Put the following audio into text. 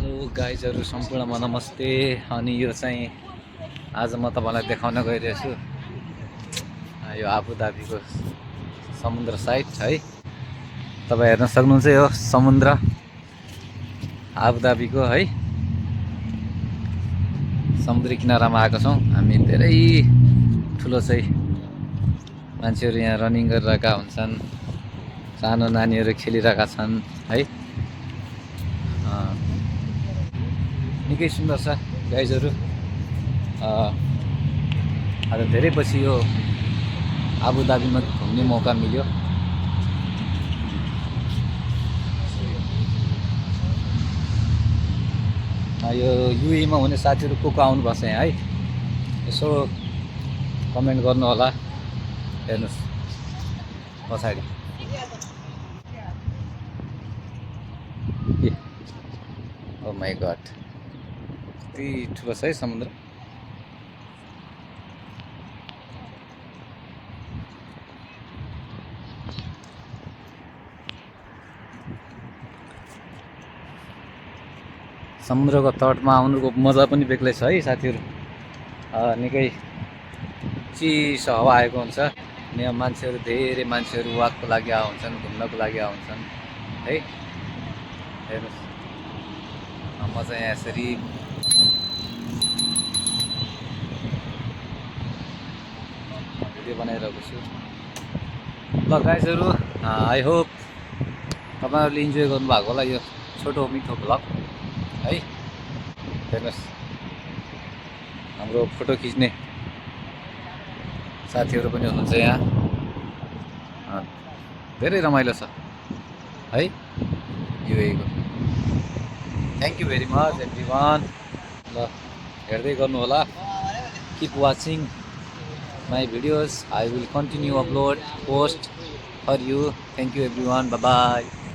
Hello गाइजहरू सम्पूर्णमा नमस्ते। अनि यो चाहिँ आज म तपाईँलाई देखाउन गइरहेछु यो आबुधाबीको समुद्र साइड है। तपाईँ हेर्न सक्नुहुन्छ यो समुद्र आबुधाबीको है। समुद्री किनारामा आएको छौँ हामी। धेरै ठुलो चाहिँ मान्छेहरू यहाँ रनिङ गरिरहेका हुन्छन्, सानो नानीहरू खेलिरहेका छन् है। निकै सुन्दर छ गाइजहरू। आज धेरै पछि यो आबुधाबीमा घुम्ने मौका मिल्यो। यो युएमा हुने साथीहरू को आउनुपर्छ यहाँ है, यसो कमेन्ट गर्नु होला। हेर्नुहोस् पछाडि ओ माई गड, कति ठुलो छ है समुद्र। समुद्रको तटमा आउनुको मजा पनि बेग्लै छ है साथीहरू। निकै चिसो हावा आएको हुन्छ। यहाँ मान्छेहरू, धेरै मान्छेहरू वाकको लागि आएको हुन्छन्, घुम्नको लागि आएको हुन्छन् है। हेर्नुहोस् म चाहिँ यहाँ यसरी भिडियो बनाइरहेको छु। ल गाइजहरू, आई होप तपाईँहरूले इन्जोय गर्नुभएको होला यो छोटो मिठो भ्लग है। हेर्नुहोस् हाम्रो फोटो खिच्ने साथीहरू पनि हुनुहुन्छ यहाँ। धेरै रमाइलो छ है युएको। Thank you very much everyone. ल हेर्दै गर्नु होला। Keep watching my videos. I will continue upload post for you. Thank you everyone. Bye bye.